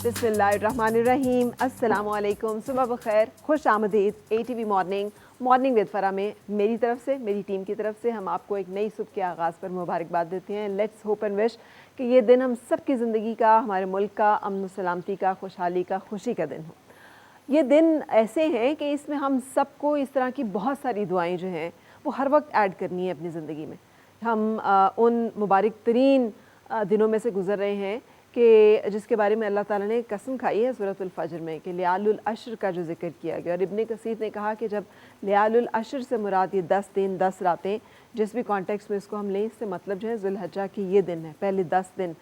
बिस्मिल्लाहिर्रहमानिर्रहीम। अस्सलाम वालेकुम, सुबह बखैर, खुश आमदीद। ATV मॉर्निंग विद फ़रा में मेरी तरफ से, मेरी टीम की तरफ से हम आपको एक नई सुबह के आगाज़ पर मुबारकबाद देते हैं। लेट्स होप एंड विश कि ये दिन हम सब की ज़िंदगी का, हमारे मुल्क का अमन सलामती का, खुशहाली का, खुशी का दिन हो। ये दिन ऐसे हैं कि इसमें हम सबको इस तरह की बहुत सारी दुआएं जो हैं वो हर वक्त ऐड करनी है अपनी ज़िंदगी में। हम उन मुबारक तरीन दिनों में से गुज़र रहे हैं कि जिसके बारे में अल्लाह ताला ने कसम खाई है सूरतुल फज्र में कि लियालुल अश्र का जो ज़िक्र किया गया। और इब्ने कसीर ने कहा कि जब लियालुल अश्र से मुराद ये 10 दिन 10 रातें, जिस भी कॉन्टेक्स्ट में इसको हम लें, इससे मतलब जो है ज़ुल्हज्जा की ये दिन है, पहले 10 दिन,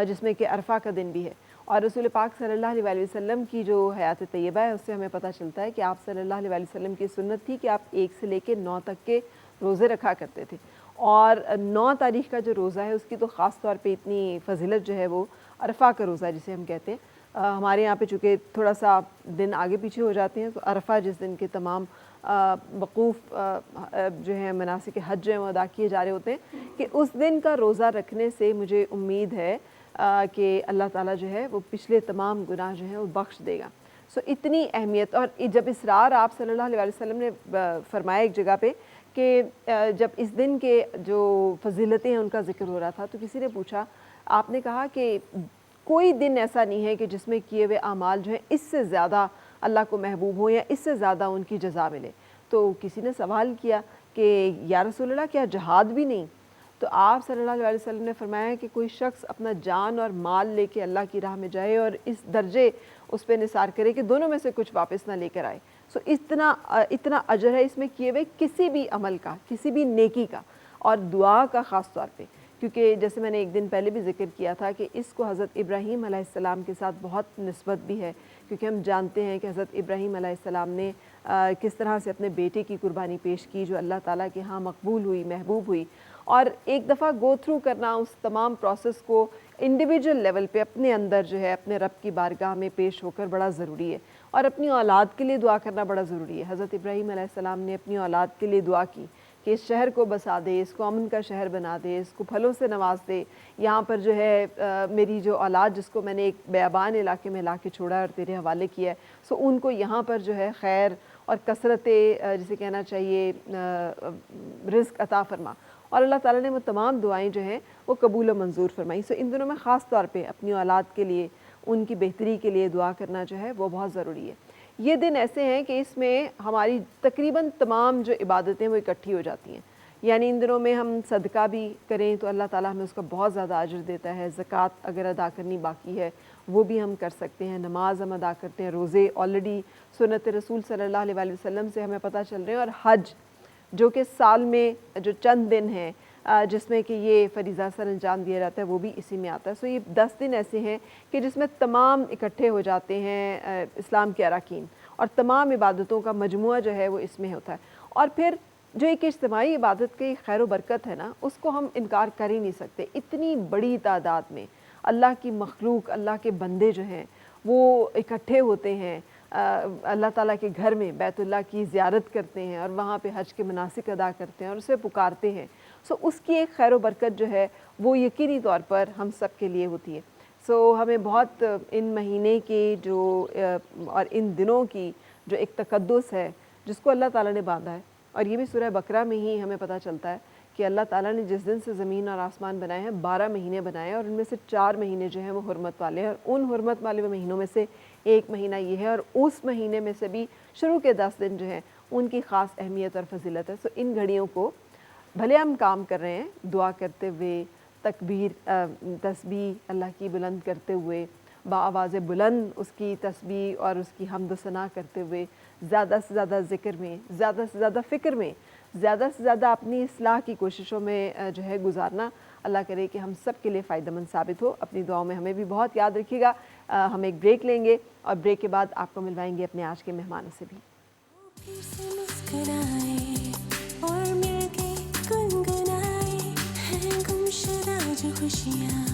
जिसमें कि अरफा का दिन भी है। और रसूल पाक सल्लल्लाहु अलैहि वसल्लम की जो हयात तैयबा है उससे हमें पता चलता है कि आप सल्लल्लाहु अलैहि वसल्लम की सुन्नत थी कि आप 1 से लेकर 9 तक के रोज़े रखा करते थे। और 9 तारीख़ का जो रोज़ा है उसकी तो ख़ास तौर पे इतनी फजीलत जो है वो अरफा का रोज़ा जिसे हम कहते हैं, हमारे यहाँ पे चूँकि थोड़ा सा दिन आगे पीछे हो जाते हैं, तो अरफा जिस दिन के तमाम वक़ूफ़ जो है मनासिक हज जो है वो अदा किए जा रहे होते हैं, कि उस दिन का रोज़ा रखने से मुझे उम्मीद है कि अल्लाह ताला जो है वो पिछले तमाम गुनाह जो हैं वो बख्श देगा। सो इतनी अहमियत। और जब इसरार आप सल्लल्लाहु अलैहि वसल्लम ने फरमाया एक जगह पे कि जब इस दिन के जो फजीलतें हैं उनका ज़िक्र हो रहा था, तो किसी ने पूछा, आपने कहा कि कोई दिन ऐसा नहीं है कि जिसमें किए हुए आमाल जो है इससे ज़्यादा अल्लाह को महबूब हो या इससे ज़्यादा उनकी जज़ा मिले। तो किसी ने सवाल किया कि या रसूलल्लाह क्या जहाद भी नहीं? तो आप सल्लल्लाहु अलैहि वसल्लम ने फरमाया कि कोई शख्स अपना जान और माल लेके अल्लाह की राह में जाए और इस दर्जे उस पर निसार करे कि दोनों में से कुछ वापस ना लेकर आए। सो इतना अजर है इसमें किए हुए किसी भी अमल का, किसी भी नेकी का, और दुआ का ख़ास तौर पे। क्योंकि जैसे मैंने एक दिन पहले भी ज़िक्र किया था कि इसको हज़रत इब्राहीम अलैहिस्सलाम के साथ बहुत निस्बत भी है, क्योंकि हम जानते हैं कि हज़रत इब्राहीम अलैहिस्सलाम ने किस तरह से अपने बेटे की कुर्बानी पेश की जो अल्लाह ताला के यहाँ मकबूल हुई, महबूब हुई। और एक दफ़ा गो थ्रू करना उस तमाम प्रोसेस को इंडिविजुअल लेवल पे अपने अंदर जो है अपने रब की बारगाह में पेश होकर बड़ा ज़रूरी है। और अपनी औलाद के लिए दुआ करना बड़ा ज़रूरी है। हज़रत इब्राहीम अलैहिस्सलाम ने अपनी औलाद के लिए दुआ की कि इस शहर को बसा दे, इसको अमन का शहर बना दे, इसको फलों से नवाज दे। यहाँ पर जो है मेरी जो औलाद जिसको मैंने एक बेअबान इलाके में ला के छोड़ा और तेरे हवाले किया है, सो उनको यहाँ पर जो है खैर और कसरत जिसे कहना चाहिए रिज़्क़ अता फरमा। और अल्लाह ताला ने वो तमाम दुआएं जो हैं वो कबूल और मंजूर फरमाई। सो इन दिनों में ख़ास तौर पे अपनी औलाद के लिए, उनकी बेहतरी के लिए दुआ करना जो है वो बहुत ज़रूरी है। ये दिन ऐसे हैं कि इसमें हमारी तकरीबन तमाम जो इबादतें वो इकट्ठी हो जाती हैं। यानी इन दिनों में हम सदका भी करें तो अल्लाह ताला हमें उसका बहुत ज़्यादा अजर देता है। ज़कात अगर अदा करनी बाकी है वो भी हम कर सकते हैं, नमाज हम अदा करते हैं, रोज़े ऑलरेडी सुन्नत रसूल सल्लल्लाहु अलैहि वसल्लम से हमें पता चल रहे हैं, और हज जो कि साल में जो चंद दिन हैं जिसमें कि ये फ़रीज़ा सर अंजाम दिया जाता है वो भी इसी में आता है। सो ये 10 दिन ऐसे हैं कि जिसमें तमाम इकट्ठे हो जाते हैं इस्लाम के अरकान, और तमाम इबादतों का मजमुआ जो है वो इसमें होता है। और फिर जो एक इज्तिमाई इबादत की खैर व बरकत है ना, उसको हम इनकार कर ही नहीं सकते। इतनी बड़ी तादाद में अल्लाह की मखलूक, अल्लाह के बंदे जो हैं वो इकट्ठे होते हैं, अल्लाह ताला के घर में बैतुल्लाह की ज़ियारत करते हैं और वहाँ पे हज के मनासिक अदा करते हैं और उसे पुकारते हैं। सो उसकी एक खैर व बरकत जो है वो यकीनी तौर पर हम सब के लिए होती है। सो हमें बहुत इन महीने की जो और इन दिनों की जो एक तक़द्दुस है जिसको अल्लाह ताला ने बांधा है, और ये भी सूरह बकरा में ही हमें पता चलता है कि अल्लाह ताला ने जिस दिन से ज़मीन और आसमान बनाए हैं 12 महीने बनाए हैं, और उनमें से 4 महीने जो हैं वो हुर्मत वाले हैं, और उन हुर्मत वाले महीनों में से एक महीना ये है, और उस महीने में से भी शुरू के 10 दिन जो हैं उनकी ख़ास अहमियत और फजीलत है। सो इन घड़ियों को भले हम काम कर रहे हैं दुआ करते हुए, तकबीर तस्बीह अल्लाह की बुलंद करते हुए, बाआवाज़ बुलंद उसकी तस्बीह और उसकी हम्द व सना करते हुए, ज़्यादा से ज़्यादा ज़िक्र में, ज़्यादा से ज़्यादा फ़िक्र में, ज़्यादा से ज़्यादा अपनी इस्लाह की कोशिशों में जो है गुजारना। अल्लाह करे कि हम सब के लिए फ़ायदेमंद साबित हो। अपनी दुआओं में हमें भी बहुत याद रखिएगा। हम एक ब्रेक लेंगे और ब्रेक के बाद आपको मिलवाएंगे अपने आज के मेहमानों से भी। खुशियाँ